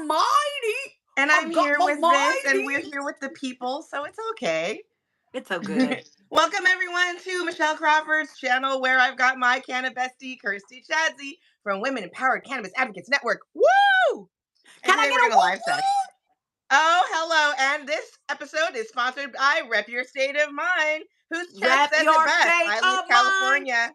mighty. And I'm here with this, and we're here with the people, so it's okay. It's so good. Welcome, everyone, to Michelle Crawford's channel, where I've got my Canna-Bestie, Kirstie Chadsey, from Women Empowered Cannabis Advocates Network. Woo! And today we're going to live sesh. Oh, hello. And this episode is sponsored by Rep Your State of Mind. Whose chat says it best? I love California.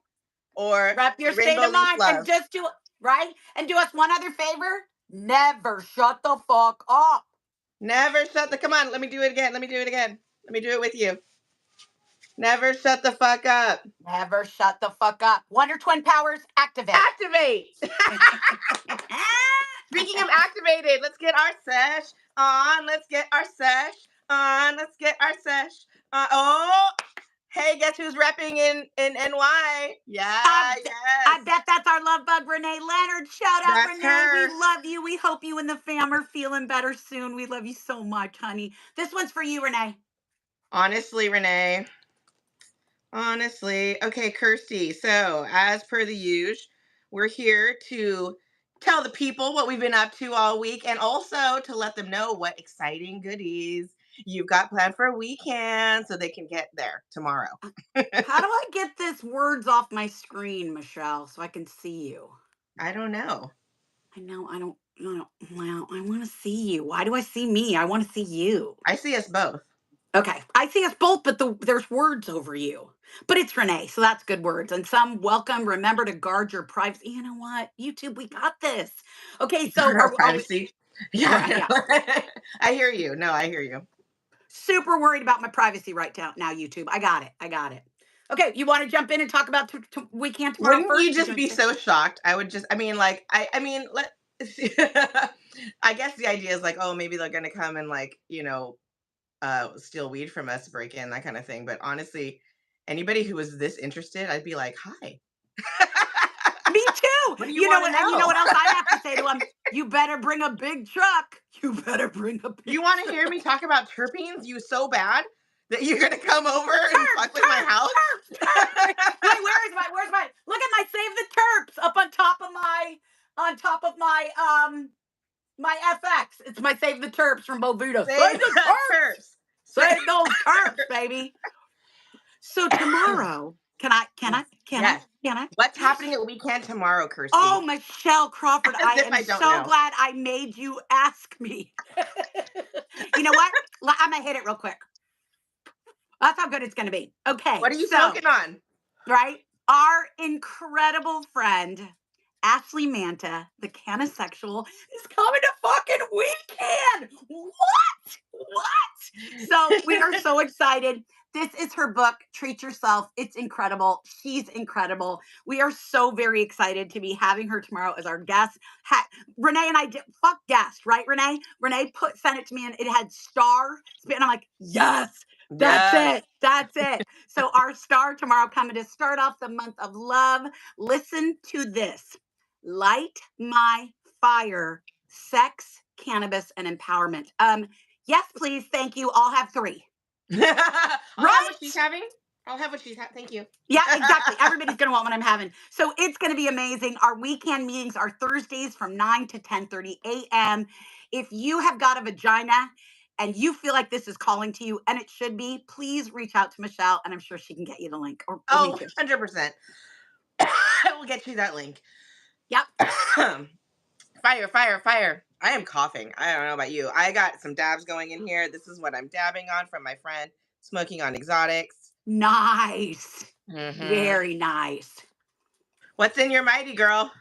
Or Rep Your State of Mind. And just do, right? And do us one other favor. Never shut the fuck up. Never shut the, come on, let me do it again. Let me do it again. Let me do it with you. Never shut the fuck up. Never shut the fuck up. Wonder Twin Powers, activate. Activate. Speaking of activated, let's get our sesh on. Let's get our sesh on. Let's get our sesh on. Oh, hey, guess who's repping in NY? Yeah, yes. I bet that's our love bug, Renee Leonard. Shout out, That's Renee. her. We love you. We hope you and the fam are feeling better soon. We love you so much, honey. This one's for you, Renee. Honestly, Renee. Honestly. Okay, Kirstie. So, as per the usual, we're here to tell the people what we've been up to all week, and also to let them know what exciting goodies you've got planned for WECAN, so they can get there tomorrow. How do I get this words off my screen, Michelle, so I can see you? I don't know. I know. I don't. Well, I want to see you. Why do I see me? I want to see you. I see us both. Okay. I see us both, but there's words over you. But it's Renee, so that's good words. And some welcome. Remember to guard your privacy. You know what? YouTube, we got this. Okay, so privacy. Yeah. I hear you. No, I hear you. Super worried about my privacy right now, YouTube. I got it. Okay, you want to jump in and talk about WECAN tomorrow? Wouldn't you just be so shocked? I would just, I mean, I guess the idea is like, oh, maybe they're going to come and like, steal weed from us, break in, that kind of thing. But honestly, anybody who was this interested, I'd be like, hi. Me too. What do you know what else I have to say to them? You better bring a big truck. You better bring a big You want to hear me talk about terpenes? You so bad that you're going to come over and fuck with my house? Wait, where's my, look at my Save the Terps up on top of my, my FX. It's my Save the Terps from Bovuto. Save the Terps. Save those terps, baby. So tomorrow, can I? What's happening at WECAN tomorrow, Kirstie? Oh, Michelle Crawford, I am so glad I made you ask me. You know what? I'm going to hit it real quick. That's how good it's going to be. Okay. What are you smoking on? Right? Our incredible friend, Ashley Manta, the Canna-Sexual, is coming to fucking WECAN. What? So we are so excited. This is her book, Treat Yourself. It's incredible. She's incredible. We are so very excited to be having her tomorrow as our guest. Renee and I did, fuck guest, right, Renee? Renee sent it to me and it had star. And I'm like, yes, that's it. So our star tomorrow coming to start off the month of love. Listen to this. Light my fire, sex, cannabis, and empowerment. Yes, please. Thank you. I'll have 3. I'll have what she's having. I'll have what she's having. Thank you. Yeah, exactly. Everybody's going to want what I'm having. So it's going to be amazing. Our WECAN meetings are Thursdays from 9 to 10:30 a.m. If you have got a vagina and you feel like this is calling to you, and it should be, please reach out to Michelle, and I'm sure she can get you the link. Or 100%. I will get you that link. Yep. Fire. I am coughing. I don't know about you. I got some dabs going in here. This is what I'm dabbing on from my friend, smoking on exotics. Nice. Mm-hmm. Very nice. What's in your mighty, girl?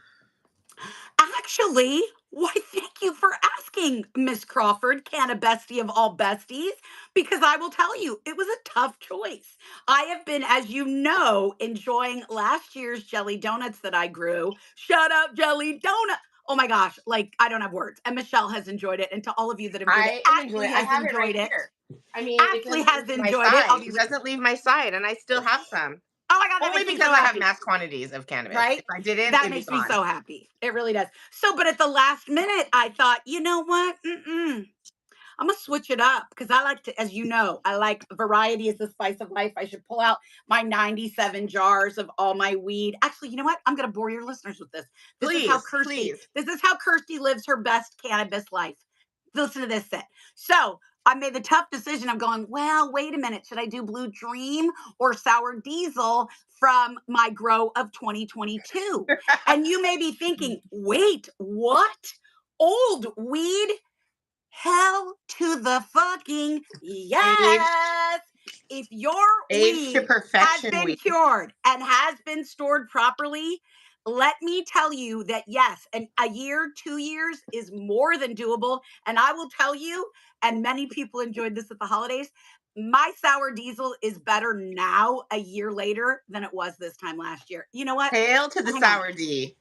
Actually, why, thank you for asking, Miss Crawford, Canna-Bestie of all besties, because I will tell you, it was a tough choice. I have been, as you know, enjoying last year's jelly donuts that I grew. Shout out Jelly Donut. Oh my gosh, like I don't have words. And Michelle has enjoyed it. And to all of you that have enjoyed it, Ashley has enjoyed it. I mean, Ashley has enjoyed it. It doesn't leave my side, and I still have some. Oh my God. Only because I have mass quantities of cannabis. Right? If I didn't, that makes me so happy. It really does. So, but at the last minute, I thought, you know what? I'm gonna switch it up because I like to, as you know, I like variety is the spice of life. I should pull out my 97 jars of all my weed. Actually, you know what? I'm gonna bore your listeners with this. Please, please. This is how Kirstie lives her best cannabis life. Listen to this set. So I made the tough decision. I'm going, well, wait a minute. Should I do Blue Dream or Sour Diesel from my grow of 2022? And you may be thinking, wait, what? Old weed? Hell to the fucking yes. If your Aged to weed has perfection been weed. cured and has been stored properly, let me tell you that yes, and a year, 2 years is more than doable. And I will tell you, and many people enjoyed this at the holidays, my sour diesel is better now, a year later, than it was this time last year. You know what? Hail to the Hang on. sour D.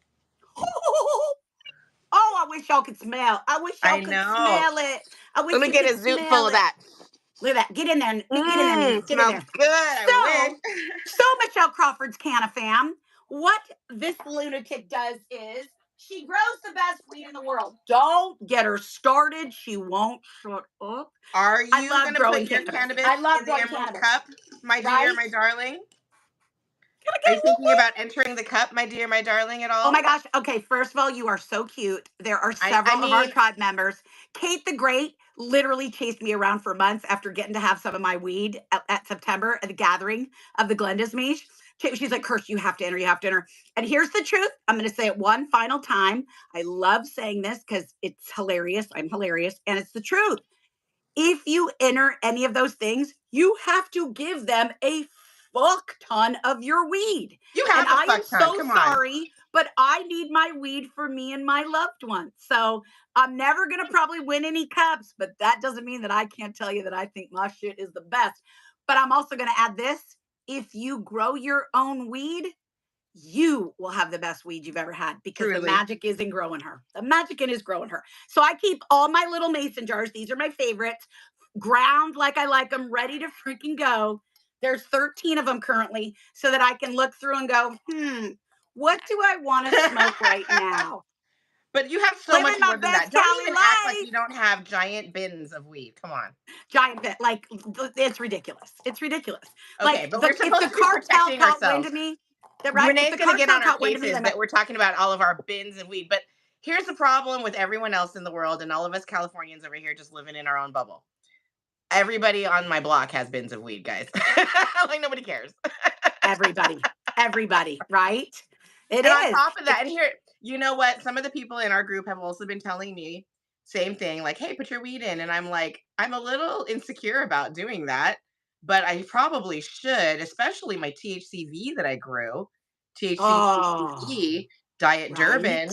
Oh, I wish y'all could smell. I wish y'all I could know. smell it. I wish Let me you get could a zoot smell full of it. that. Look at that. Get in there. Get in there. Get in Smells there. good. I wish. So Michelle Crawford's Canna fam, what this lunatic does is she grows the best weed in the world. Don't get her started. She won't shut up. Are I you love going to growing put your cannabis. cannabis I love in the growing emerald cannabis. cup, my dear, Right? my darling? Are you thinking about entering the cup, my dear, my darling, at all? Oh my gosh. Okay, first of all, you are so cute. There are several of our tribe members. Kate the Great literally chased me around for months after getting to have some of my weed at September at the gathering of the Glendasmeesh. She's like, Kirstie, you have to enter, you have to enter. And here's the truth. I'm going to say it one final time. I love saying this because it's hilarious. I'm hilarious. And it's the truth. If you enter any of those things, you have to give them a fuck ton of your weed. You have And a I am fuck ton. so Come on. sorry, but I need my weed for me and my loved ones. So I'm never going to probably win any cups, but that doesn't mean that I can't tell you that I think my shit is the best. But I'm also going to add this. If you grow your own weed, you will have the best weed you've ever had because Truly. the magic is in growing her. The magic in is growing her. So I keep all my little mason jars. These are my favorites. Ground like I like them, ready to freaking go. There's 13 of them currently so that I can look through and go, what do I want to smoke right now? But you have so Living much my more than that. best Don't Cali even act like life. you don't have giant bins of weed. Come on. Giant bit. Like, it's ridiculous. It's ridiculous. Okay, Like, but we're if supposed the to be cartel protecting caught wind ourselves. of me, right? If Renee's the going to get cartel on our caught wind of me, cases that we're talking about all of our bins of weed. But here's the problem with everyone else in the world and all of us Californians over here just living in our own bubble. Everybody on my block has bins of weed, guys. Like nobody cares. Everybody, right? It and is. on top of that, and here, you know what? Some of the people in our group have also been telling me same thing, like, hey, put your weed in. And I'm like, I'm a little insecure about doing that, but I probably should, especially my THCV that I grew, THCV Diet right. Durban.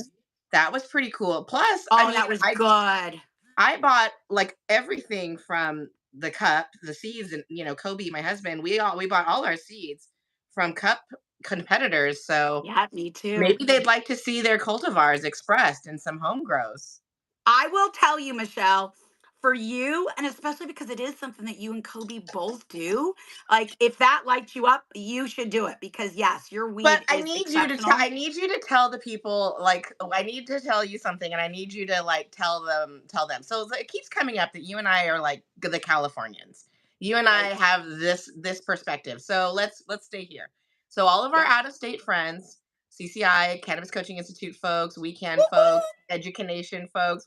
That was pretty cool. Plus, oh, I mean, that was good. I bought like everything from the cup, the seeds, and Kobe, my husband, we bought all our seeds from cup competitors. So Yeah, me too. maybe they'd like to see their cultivars expressed in some home grows. I will tell you, Michelle, for you, and especially because it is something that you and Kobe both do, like if that lights you up, you should do it because yes, your weed But is exceptional. I need you to tell the people, like, I need to tell you something, and I need you to like tell them. So it keeps coming up that you and I are like the Californians. You and I have this perspective. So let's stay here. So all of our out of state friends, CCI, Cannabis Coaching Institute folks, WECAN folks, Education folks,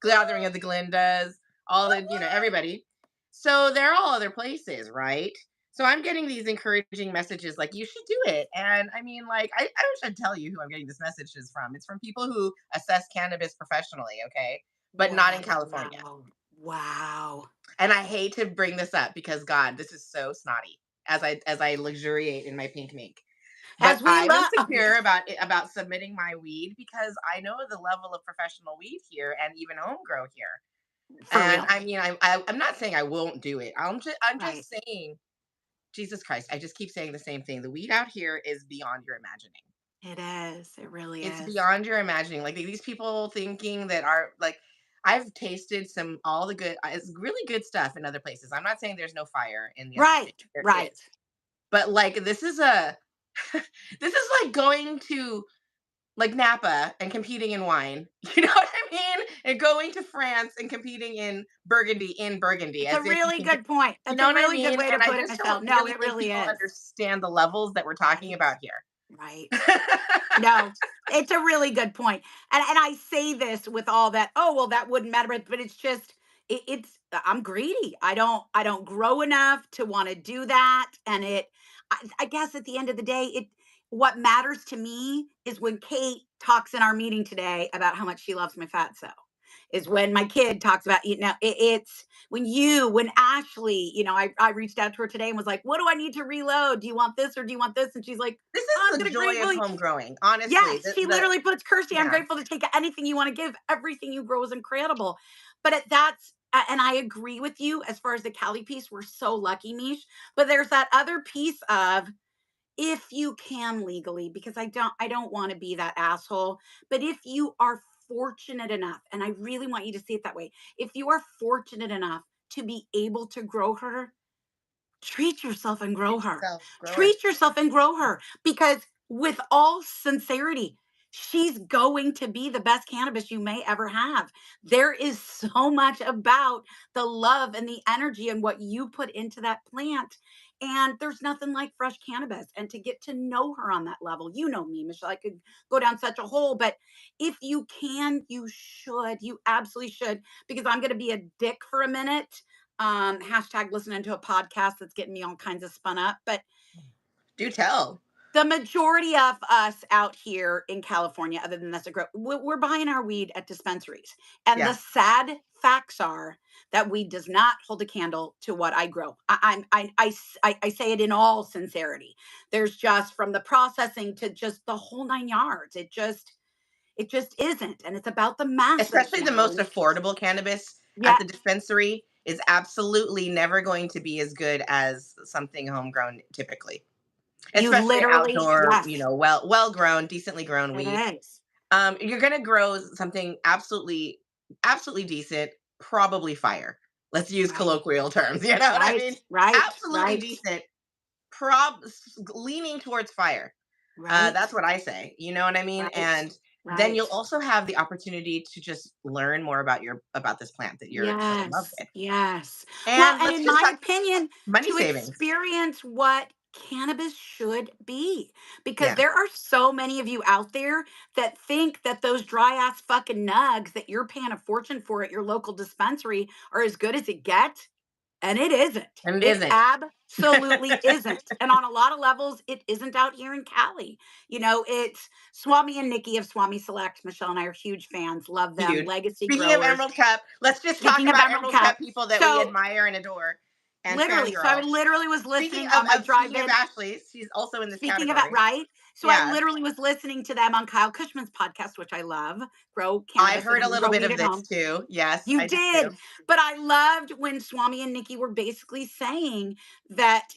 Gathering of the Glendas, all the everybody. So they're all other places, right? So I'm getting these encouraging messages like, you should do it. And I mean, like, I should tell you who I'm getting this messages from. It's from people who assess cannabis professionally, okay? But not in California. Wow. And I hate to bring this up because God, this is so snotty as I luxuriate in my pink mink. But I'm insecure about submitting my weed because I know the level of professional weed here and even home grow here. And I mean, I'm not saying I won't do it. I'm just saying, Jesus Christ, I just keep saying the same thing. The weed out here is beyond your imagining. It is. It really is. It's beyond your imagining. Like these people thinking that are like, I've tasted all the good, it's really good stuff in other places. I'm not saying there's no fire in the other states. There is. But like, this is this is like going to like Napa and competing in wine. You know what I mean? and going to France and competing in Burgundy It's as a if you really can get, good point. you That's know a what I really good mean? way to And I put it, just Michelle. don't No, really it think really people is. understand the levels that we're talking Right. about here. Right. No, it's a really good point. And I say this with all that, oh, well, that wouldn't matter, but it's just it's I'm greedy. I don't grow enough to want to do that. And I guess at the end of the day, it what matters to me is when Kate talks in our meeting today about how much she loves my fatso. Is when my kid talks about you know it's when Ashley, I reached out to her today and was like, what do I need to reload? Do you want this or do you want this? And she's like, This I'm is the gonna joy of gratefully. home growing, honestly. Yes, she literally puts, Kirstie, I'm Yeah. grateful to take anything you want to give. Everything you grow is incredible. But and I agree with you as far as the Cali piece. We're so lucky, Mish. But there's that other piece of if you can legally, because I don't want to be that asshole. But if you are fortunate enough, and I really want you to see it that way, if you are fortunate enough to be able to grow her, treat yourself and grow Treat her. yourself, grow her. Treat yourself and grow her because, with all sincerity, she's going to be the best cannabis you may ever have. There is so much about the love and the energy and what you put into that plant. And there's nothing like fresh cannabis. And to get to know her on that level, you know me, Michelle, I could go down such a hole, but if you can, you should. You absolutely should. Because I'm going to be a dick for a minute, hashtag listening to a podcast that's getting me all kinds of spun up. But Do tell. the majority of us out here in California, other than that's a grow, we're buying our weed at dispensaries. And the Yeah. sad facts are that weed does not hold a candle to what I grow. I say it in all sincerity. There's just from the processing to just the whole nine yards. It just isn't. And it's about the masses Especially the now. most And affordable cannabis at yeah, the dispensary is absolutely never going to be as good as something homegrown typically. you Especially literally, outdoor, yes, well grown, decently grown it weed. is. You're gonna grow something absolutely decent, probably fire. Let's use Right. colloquial terms. You know what I Right, mean? right, Absolutely right, decent, leaning towards fire. right, That's what I say. You know what I mean? right, And then you'll right. also have the opportunity to just learn more about this plant that you're so in love Yes, with. yes. Well, And and let's in just my talk opinion, money to savings. experience what cannabis should be, because Yeah. there are so many of you out there that think that those dry ass fucking nugs that you're paying a fortune for at your local dispensary are as good as it gets. And it isn't. And it It isn't. absolutely isn't. And on a lot of levels, it isn't out here in Cali. It's Swami and Nikki of Swami Select. Michelle and I are huge fans. Love them. Huge. Legacy Speaking of growers. Emerald Cup, let's just talk Speaking of about Emerald Emerald Cup Cup, people that we so admire and adore and literally, so I fangirl. literally was Speaking listening on my speaking of drive-in. Ashley, she's also in this Speaking of it, category. right? So I Yeah. literally was listening to them on Kyle Cushman's podcast, which I love. Grow I cannabis at heard a home, little grow bit weed of at this home. too. Yes, You I did did. too. But I loved when Swami and Nikki were basically saying that,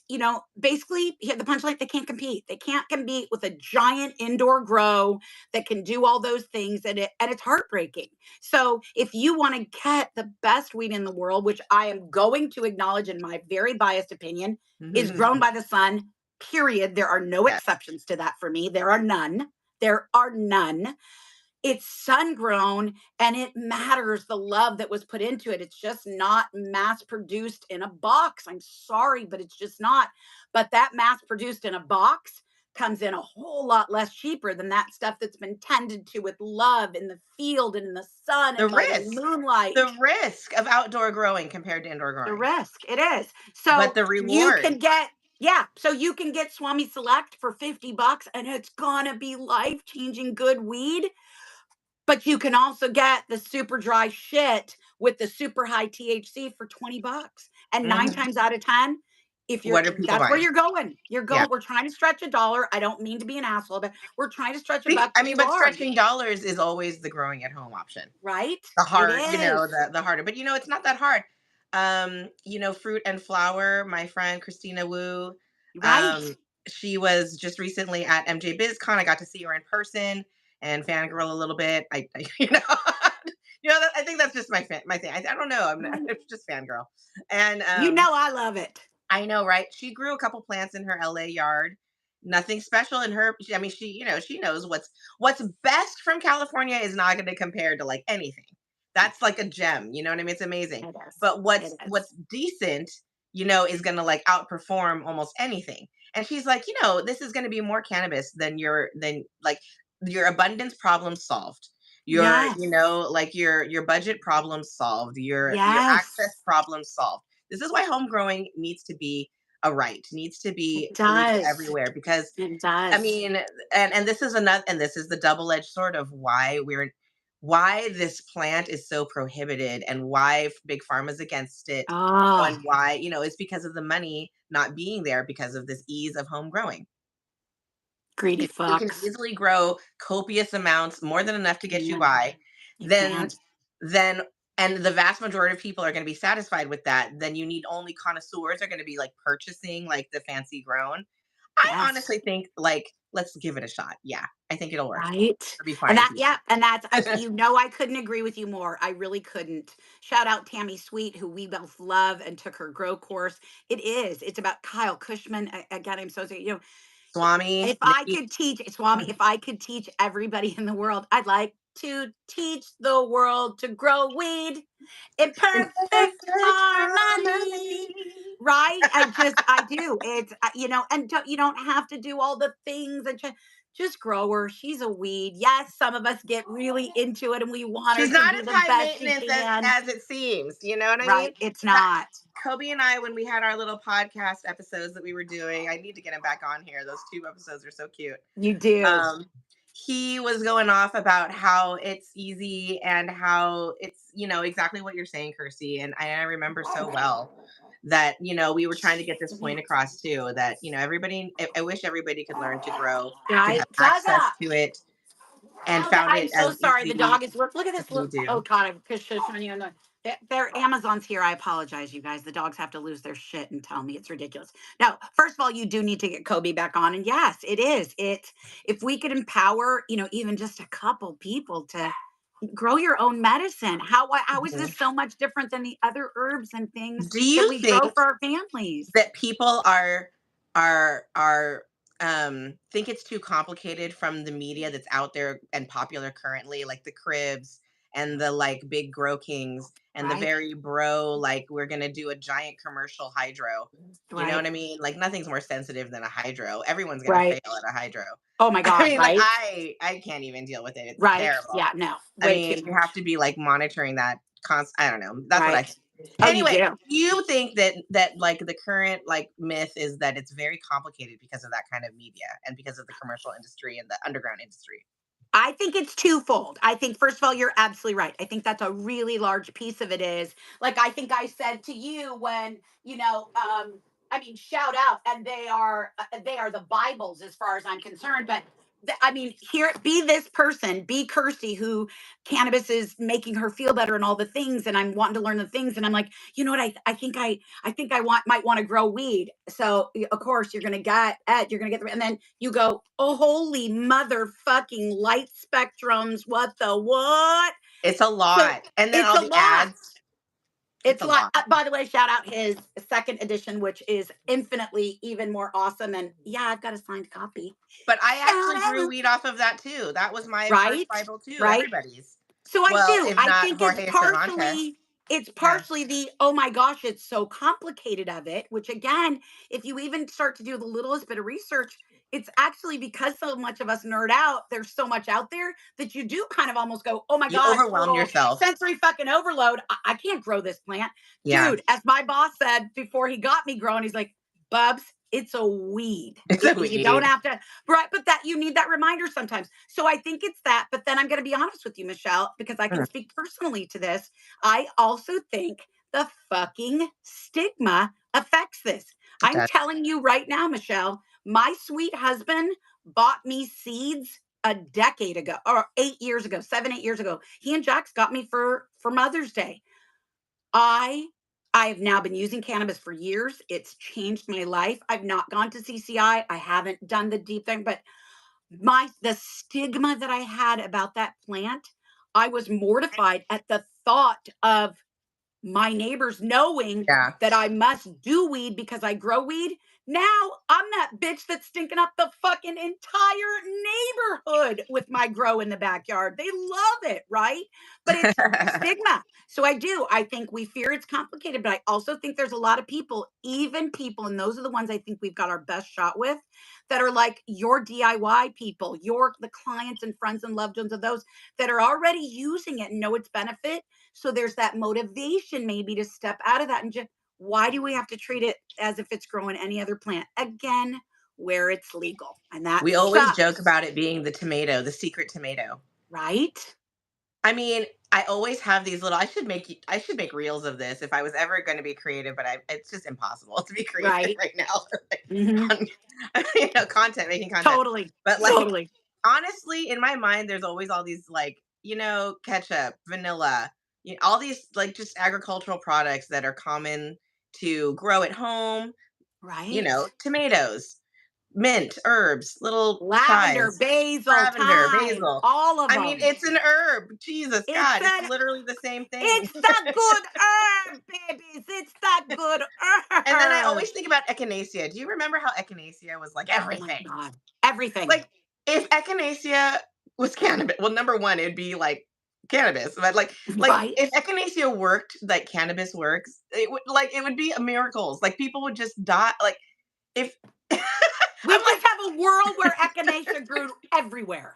basically the punchline, they can't compete. They can't compete with a giant indoor grow that can do all those things. And it's heartbreaking. So if you want to get the best weed in the world, which I am going to acknowledge in my very biased opinion, is grown by the sun, period. There are no Yes. exceptions to that for me. There are none. There are none. It's sun grown, and it matters the love that was put into it. It's just not mass produced in a box. I'm sorry, but it's just not. But that mass produced in a box comes in a whole lot less cheaper than that stuff that's been tended to with love in the field and in the sun The and by the risk, moonlight. the risk of outdoor growing compared to indoor The growing, risk, it is. but So the you reward. can get, yeah, so you can get Swami Select for $50 and it's gonna be life changing good weed. But you can also get the super dry shit with the super high THC for $20. And nine Mhm. times out of 10, if you're What are people that's where buying? you're going. You're Yeah. going, we're trying to stretch a dollar. I don't mean to be an asshole, but we're trying to stretch a buck to be But large, stretching dollars is always the growing at home option. right? The It hard, is. the harder. But it's not that hard. Fruit and flower, my friend Christina Wu, Right. um, she was just recently at MJ BizCon. I got to see her in person and fangirl a little bit. I think that's just my thing. I don't know. It's just fangirl. And I love it. I know, right? She grew a couple plants in her LA yard. Nothing special in her. I mean, she knows what's best from California is not going to compare to like anything That's like a gem. You know what I mean? It's amazing. It is. But It what's is. decent, is gonna like outperform almost anything. And she's like, this is gonna be more cannabis than like your abundance problem solved. Your, Yes. like your budget problem solved, your access Yes. problem solved. This is why home growing needs to be a right, needs to It be legal does. everywhere because It I does. mean, and this is another, and this is the double-edged sword of why this plant is so prohibited and why big pharma's against it, Oh, and why, it's because of the money not being there because of this ease of home growing. greedy If you can fucks. easily grow copious amounts, more than enough to get you Man, by, you then can't. then and the vast majority of people are going to be satisfied with that, then you need only connoisseurs are going to be like purchasing like the fancy grown. I Yes. honestly think, like, let's give it a shot. Yeah, I think it'll work. Right? It'll be And fine. that, yeah, and that's, I couldn't agree with you more. I really couldn't. Shout out Tammy Sweet, who we both love and took her grow course. It is. It's about Kyle Cushman. Again, I'm so sorry. Swami, If I Nikki. could teach, Swami, if I could teach everybody in the world, I'd like to teach the world to grow weed in perfect Perfect harmony. harmony. Right? I do. It's, and you don't have to do all the things and just grow her. She's a weed. Yes, some of us get really into it and we want her She's to not be as the high best she maintenance as, can. as it seems. You know what I mean? Right? It's That not. Kobe and I, when we had our little podcast episodes that we were doing, I need to get him back on here. Those two episodes are so cute. You do. He was going off about how it's easy and how it's, exactly what you're saying, Kirstie. And I remember so well that, we were trying to get this point across too, that, everybody, I wish everybody could learn to grow, could Right? have access to it, and found I'm it so as sorry. The easy dog is. Look at as this. we Look. do. Oh God, I'm shushing you. Their Amazon's here. I apologize, you guys. The dogs have to lose their shit and tell me it's ridiculous. Now, first of all, you do need to get Kobe back on, and yes, it is. If we could empower, even just a couple people to grow your own medicine. How is Mhm. this so much different than the other herbs and things Do that you we grow think for our families? that people are think it's too complicated from the media that's out there and popular currently, like the Cribs and the like big grow kings and the Right. very bro, like we're gonna do a giant commercial hydro. You know Right. what I mean? Like nothing's more sensitive than a hydro. Everyone's gonna fail Right. at a hydro. Oh my I God. mean, like Right. I can't even deal with it. It's Right. terrible. Yeah. No. I Way too mean, you have much. to be like monitoring that I don't know. That's what I Right. think. Oh, you Anyway, do. do you think that like the current like myth is that it's very complicated because of that kind of media and because of the commercial industry and the underground industry? I think it's twofold. I think, first of all, you're absolutely right. I think that's a really large piece of it is, like, I think I said to you when, shout out, and they are the Bibles as far as I'm concerned. But here, be this person, be Kirstie, who cannabis is making her feel better and all the things, and I'm wanting to learn the things, and I'm like, you know what, I think I might want to grow weed. So of course you're gonna get the, and then you go, oh holy motherfucking light spectrums, what the what? It's a So lot. And then it's all a the lot. ads, it's It's a a lot. lot. By the way, shout out his second edition, which is infinitely even more awesome. And yeah, I've got a signed copy. But I Shout actually grew out. weed off of that too. That was my first Right? Bible too. Right? Everybody's. So I Well, do. if I not think it's Jorge Cervantes. Yeah. partially the, oh my gosh, it's so complicated of it, which again, if you even start to do the littlest bit of research, it's actually because so much of us nerd out, there's so much out there that you do kind of almost go, oh my You God, overwhelm total yourself. sensory fucking overload. I can't grow this plant. Yeah. Dude, as my boss said before he got me growing, he's like, Bubs, it's a weed. It's a You don't weed. have to, right? But that you need that reminder sometimes. So I think it's that. But then I'm going to be honest with you, Michelle, because I can Mm, speak personally to this. I also think the fucking stigma affects this. it I'm does. telling you right now, Michelle, my sweet husband bought me seeds a decade ago or 8 years ago, 7, 8 years ago. He and Jax got me for Mother's Day. I I have now been using cannabis for years. It's changed my life. I've not gone to CCI. I haven't done the deep thing, but the stigma that I had about that plant, I was mortified at the thought of my neighbors knowing Yeah. that I must do weed because I grow weed. Now I'm that bitch that's stinking up the fucking entire neighborhood with my grow in the backyard. They love it, right? But it's stigma. So I think we fear it's complicated, but I also think there's a lot of people, even people, and those are the ones I think we've got our best shot with, that are like your DIY people, your the clients and friends and loved ones of those that are already using it and know its benefit. So there's that motivation maybe to step out of that and just, why do we have to treat it as if it's growing any other plant? Again, where it's legal. And that We always joke sucks, about it being the tomato, the secret tomato. right? I mean, I always have these little. I should make reels of this if I was ever going to be creative, but it's just impossible to be creative Right. right now. Hmm. on, content, making content. Totally. But like, Totally. honestly, in my mind, there's always all these like, ketchup, vanilla, all these like just agricultural products that are common to grow at home. Right. Tomatoes, mint, herbs, little Lavender, chives, basil, lavender, thyme, basil. all of I mean, them. it's an herb. Jesus It's God, it's an literally the same thing. it's the good herb, babies. It's the good And then I herb. always think about echinacea. Do you remember how echinacea was like Oh my everything? God. Everything. Like, if echinacea was cannabis, well, number one, it'd be like cannabis. But like Right. if echinacea worked like cannabis works, it would be miracles. Like people would just die. Like if We I'm just like, have a world where echinacea grew everywhere.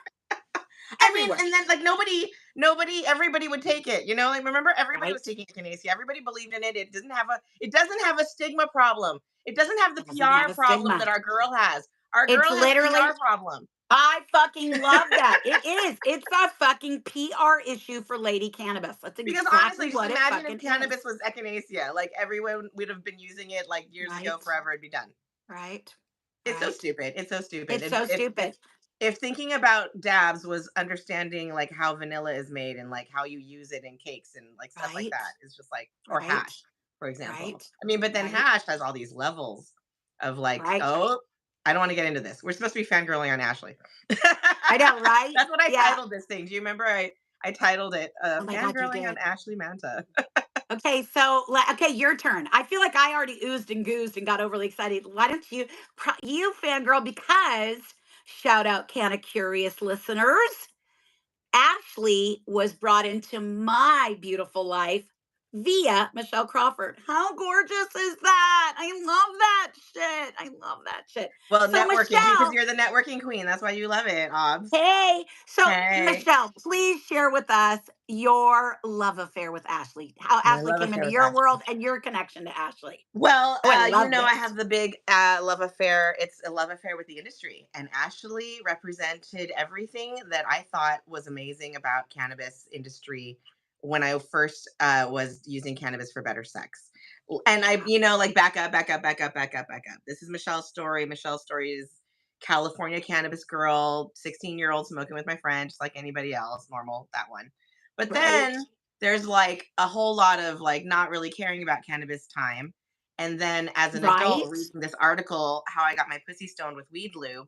I mean, Everywhere. and then like everybody would take it. Like remember, everybody was Right. taking echinacea. Everybody believed in it. It doesn't have a stigma problem. It doesn't have the Doesn't have PR a problem stigma. that our girl has. Our It's girl has literally, PR problem. I fucking love that. It is. It's a fucking PR issue for Lady Cannabis. That's Because exactly honestly, just what it imagine if fucking is. cannabis was echinacea. Like everyone would have been using it like years ago, Right. forever. It'd be done. Right. It's so Right. stupid. It's so stupid. It's And so if stupid. if thinking about dabs was understanding like how vanilla is made and like how you use it in cakes and like stuff like Right. that, is just like, or Right. hash, for example. Right. I mean, but then Right. hash has all these levels of like, Right. oh, I don't want to get into this. We're supposed to be fangirling on Ashley. I know, right? That's what I Yeah. titled this thing. Do you remember I titled it Oh my God, you fangirling on did. Ashley Manta. Okay, so okay, your turn. I feel like I already oozed and goozed and got overly excited. Why don't you fangirl, because shout out Canna Curious listeners. Ashley was brought into my beautiful life via Michelle Crawford. How gorgeous is that? I love that shit. I love that shit. Well, So networking, because Michelle, you're the networking queen. That's why you love it, Obs. hey, so Hey, Michelle, please share with us your love affair with Ashley. How my Ashley love came affair into with your Ashley. world and your connection to Ashley. Well, Oh, I love I this. have the big love affair. It's a love affair with the industry, and Ashley represented everything that I thought was amazing about cannabis industry when I first was using cannabis for better sex. And I, like back up, back up, back up, back up, back up. This is Michelle's story. Michelle's story is California cannabis girl, 16-year-old smoking with my friend, just like anybody else, normal, that one. But Right. then there's like a whole lot of like not really caring about cannabis time. And then as an adult Right. reading this article, how I got my pussy stoned with weed lube.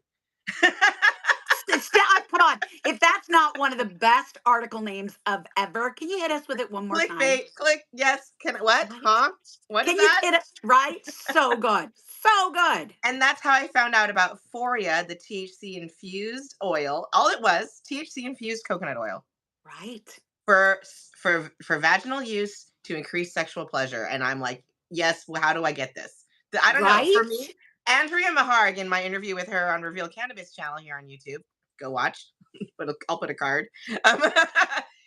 Come on. If that's not one of the best article names of ever, can you hit us with it one more time? Clickbait, click, yes, what? Right. Huh? What is Can you that? hit it? Right. So good. So good. And that's how I found out about Foria, the THC infused oil. All it was, THC infused coconut oil Right. for vaginal use to increase sexual pleasure. And I'm like, yes, well, how do I get this? I don't know. For Right. me, Andrea Maharg, in my interview with her on Reveal Cannabis channel here on YouTube, go watch. I'll put a card. Um,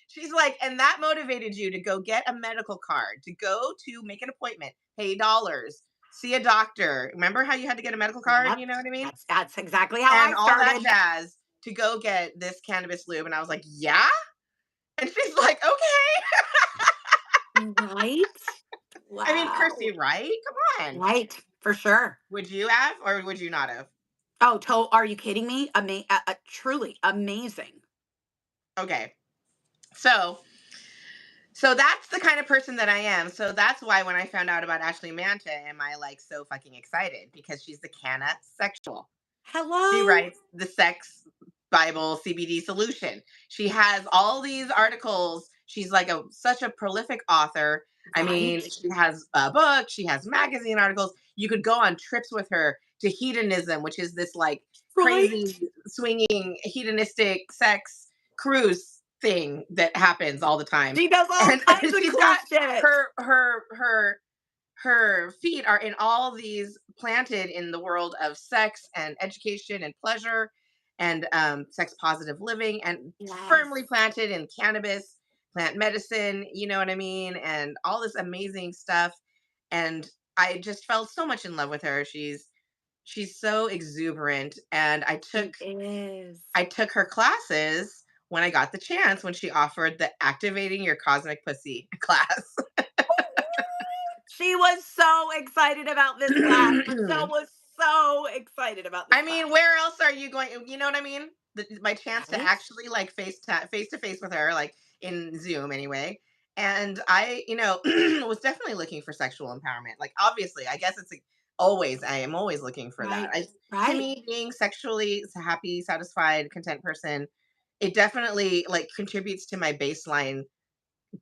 she's like, and that motivated you to go get a medical card, to go to make an appointment, pay dollars, see a doctor. Remember how you had to get a medical card? Yep. You know what I mean? That's exactly how And I all that started. jazz to go get this cannabis lube. And I was like, yeah. And she's like, okay. Right. I mean, Wow. Kirstie, right? Come on. Right. For sure. Would you have or would you not have? Oh, are you kidding me? Truly amazing. Okay. So that's the kind of person that I am. So that's why when I found out about Ashley Manta, am I like so fucking excited, because she's the canna sexual. She Hello. writes the sex Bible CBD solution. She has all these articles. She's like such a prolific author. I mean, Right. she has a book, she has magazine articles. You could go on trips with her. to hedonism, which is this like Right? crazy swinging hedonistic sex cruise thing that happens all the time. She does all And kinds of she's cool got shit. her feet are in all these planted in the world of sex and education and pleasure and sex positive living, and Yes. firmly planted in cannabis, plant medicine, you know what I mean, and all this amazing stuff. And I just fell so much in love with her. She's so exuberant, and She is. I took her classes when I got the chance, when she offered the activating your cosmic pussy class. She was so excited about this class. Michelle was so excited about this I class. mean, where else are you going? You know what I mean? My chance to Right? actually like face to face with her, like in Zoom anyway. And I, was definitely looking for sexual empowerment. Like, obviously, I guess it's like always, I am always looking for that. Right. To Right. me, being sexually happy, satisfied, content person, it definitely like contributes to my baseline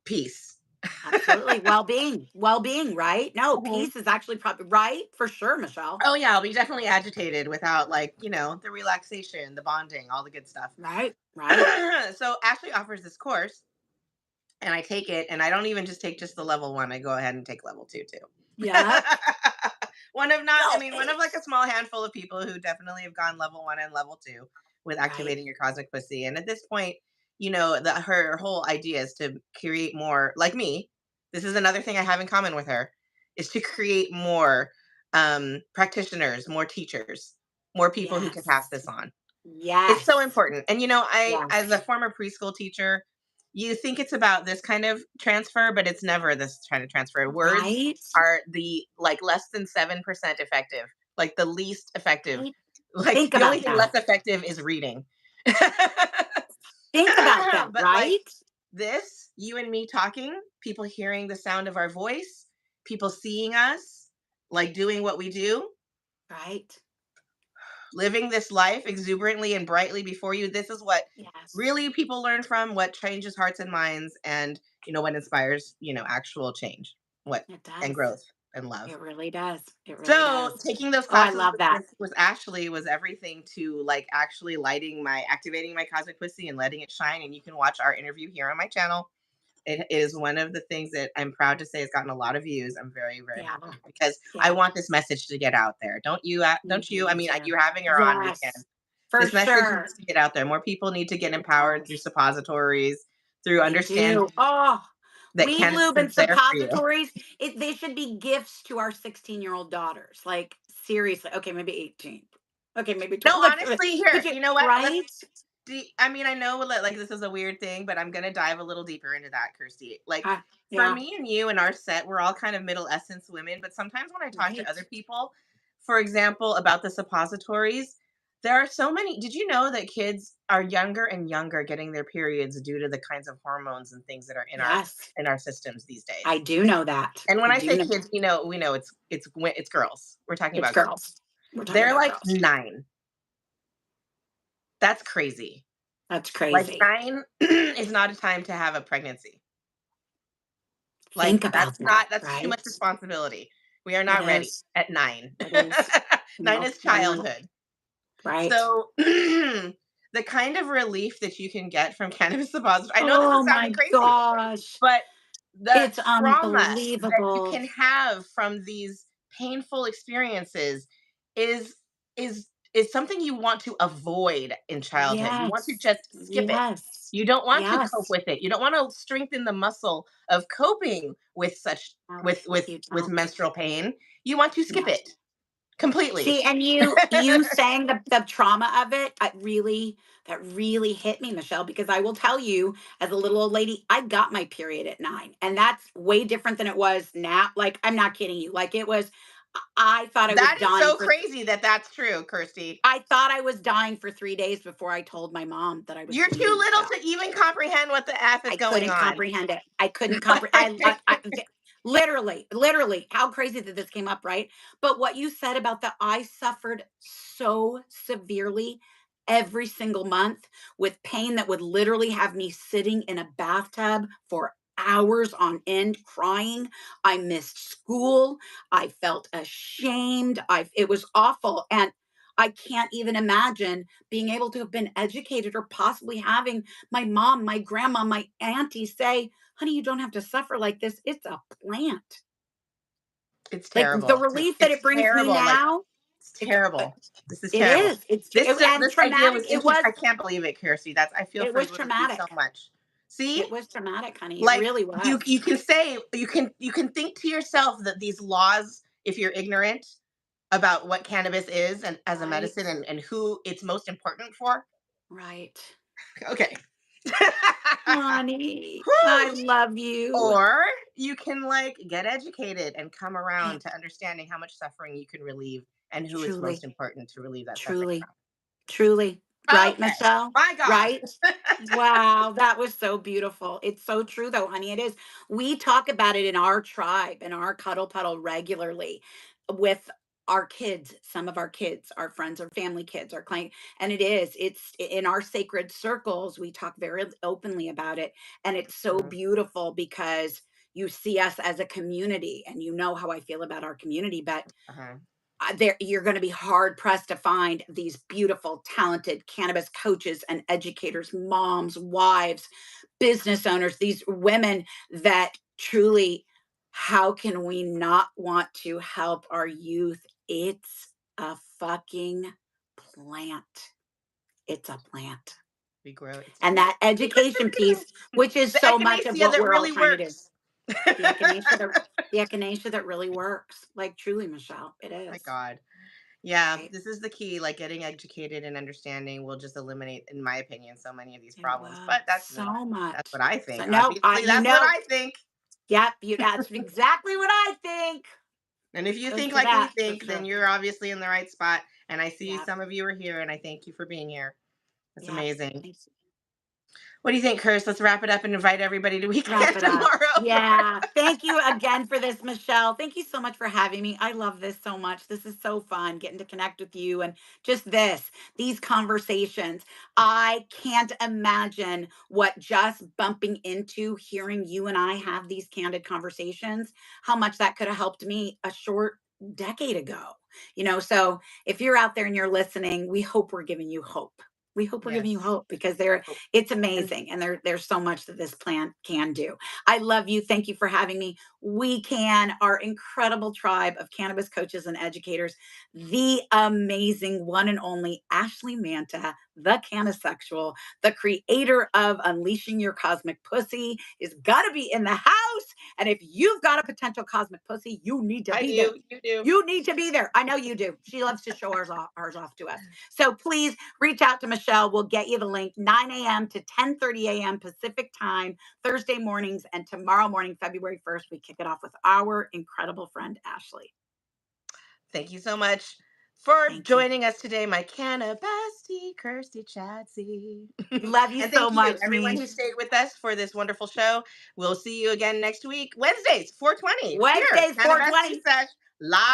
peace. Absolutely. Well-being, right? No, peace is actually probably right for sure, Michelle. Oh yeah, I'll be definitely agitated without like, the relaxation, the bonding, all the good stuff. Right. Right. So Ashley offers this course and I take it, and I don't even just take just the level 1. I go ahead and take level 2 too. Yep. One of like a small handful of people who definitely have gone level 1 and level 2 with Right. activating your cosmic pussy. And at this point, her whole idea is to create more like me. This is another thing I have in common with her, is to create more practitioners, more teachers, more people who can pass Yes. this on. It's so Yes. important. And I, as a Yes. former preschool teacher, you think it's about this kind of transfer, but it's never this kind of transfer. Words Right. are the like less than 7% effective, like the least effective. Right. Like Think the only about thing less that. effective is reading. Think about that, But like right? this, you and me talking, people hearing the sound of our voice, people seeing us, like doing what we do, Right. living this life exuberantly and brightly before you. This is what Yes. really people learn from, what changes hearts and minds, and what inspires, actual change, what It and does. growth and love. It really does. It really So does. taking those Oh, I classes love that. with Ashley was everything to like actually activating my cosmic pussy and letting it shine. And you can watch our interview here on my channel. It is one of the things that I'm proud to say has gotten a lot of views. I'm very, very Yeah. happy because I Yeah. want this message to get out there. Don't you? Don't you? I Me mean, too. you're having her on. We can. Yes. For This message sure. needs to get out there. More people need to get It empowered through does. suppositories, through They do. understanding Oh, that weed cannabis lube is and there for you. suppositories. They should be gifts to our 16-year-old daughters. Like, seriously. Okay, maybe 18. Okay, maybe No, 12. Like, honestly, could here, you, you know what? right? I mean, I know like this is a weird thing, but I'm gonna dive a little deeper into that, Kirstie. Like for Yeah, me and you and our set, we're all kind of middle essence women, but sometimes when I talk to right. other people, for example, about the suppositories, there are so many. Did you know that kids are younger and younger getting their periods due to the kinds of hormones and things that are Yes, in our systems these I days? do know that. And I when I do say know kids, that. we know it's girls. We're talking It's about girls. girls. We're talking They're about like girls. 9. That's crazy. That's Like crazy. 9 is not a time to have a pregnancy. Like Think about that, that's too right? much responsibility. We are It not ready is. at 9. It is. 9 No, is we're not. childhood. Right. So the kind of relief that you can get from cannabis suppositories. I know this is Oh sounding my crazy, gosh. but the It's trauma that you unbelievable. can have from these painful experiences is is something you want to avoid in childhood. You want to Yes. just skip it. Yes. You don't want to cope Yes. with it. You don't want to strengthen the muscle of coping with such No, you with don't. menstrual pain. You want to skip No. it completely. See, and you saying the trauma of it, that really hit me, Michelle, because I will tell you, as a little old lady, I got my period at 9, and that's way different than it was now. Like, I'm not kidding you. Like, it was, I thought I was That is dying so for. crazy that that's true, Kirstie. I thought I was dying for 3 days before I told my mom that I was You're too bleeding, little Michelle. to even comprehend what the F is I going couldn't on. comprehend it. I couldn't comprehend. Literally, how crazy that this came up, right? But what you said about that, I suffered so severely every single month with pain that would literally have me sitting in a bathtub for hours on end crying. I missed school. I felt ashamed. It was awful. And I can't even imagine being able to have been educated or possibly having my mom, my grandma, my auntie say, honey, you don't have to suffer like this. It's a plant. It's Like the terrible. relief that It's it brings me terrible. Like, now, it's it's terrible. This is it terrible. is. It's and This idea was traumatic. I can't believe it, Kirstie. I feel It for was you so traumatic. much. See? It was traumatic, honey. It Like, really you was. can say, you can think to yourself that these laws, if you're ignorant about what cannabis is and as a Right. medicine, and who it's most important for. Right. Okay. Honey, I Whew. love you. Or you can like get educated and come around Right. to understanding how much suffering you can relieve and who it's most Truly, important to relieve that suffering truly, truly. from. Right, Okay. Michelle? My God. Right? Wow, that was so beautiful. It's so true, though, honey. It is. We talk about it in our tribe, in our cuddle puddle regularly with our kids, some of our kids, our friends, our family kids, our client. And it's in our sacred circles. We talk very openly about it. And it's so Mhm. beautiful because you see us as a community and you know how I feel about our community. But Uh-huh. there you're going to be hard pressed to find these beautiful talented cannabis coaches and educators, moms, wives, business owners, these women that truly, how can we not want to help our youth? It's a fucking plant. It's a plant. We grow it. And that education piece, which is The so much of echinacea what that we're all really trying to do. works. The echinacea that the echinacea that really works. Like truly, Michelle, it My is. God. Yeah, Right. this is the key. Like, getting educated and understanding will just eliminate, in my opinion, so many of these It problems. will But so that's much. what I So think. no, Obviously, you that's what know, I think. yep, that's exactly what I think. And if you Toast think to like we that for think, then sure. you're obviously in the right spot. And I see Yep, some of you are here, and I thank you for being here. That's yep. amazing. Thanks. What do you think, Curse? Let's wrap it up and invite everybody to Wrap weekend it up. tomorrow. Yeah. Thank you again for this, Michelle. Thank you so much for having me. I love this so much. This is so fun getting to connect with you and just these conversations. I can't imagine what just bumping into hearing you and I have these candid conversations, how much that could have helped me a short decade ago. So if you're out there and you're listening, we hope we're giving you hope. We hope we're giving you Yes. hope because it's amazing, and there's so much that this plant can do. I love you. Thank you for having me. We can, our incredible tribe of cannabis coaches and educators, the amazing one and only Ashley Manta, the Canna-Sexual, the creator of Unleashing Your Cosmic Pussy, is got to be in the house. And if you've got a potential cosmic pussy, you need to I be there. do. You do. You need to be there. I know you do. She loves to show ours off to us. So please reach out to Michelle. We'll get you the link. 9 a.m. to 10:30 a.m. Pacific time, Thursday mornings, and tomorrow morning, February 1st, we kick it off with our incredible friend Ashley. Thank you so much for Thank you. joining us today, my Canna-Bestie, Kirstie Chadsey. Love you And so thank you, much, everyone who Mish. stayed with us for this wonderful show. We'll see you again next week, Wednesdays, 420, here, Wednesdays, Canna-Bestie 420. Sesh,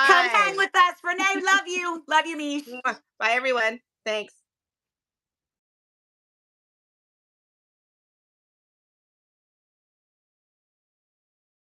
Come hang live. with us. Renee, love you. Love you, Mish. Bye, everyone. Thanks.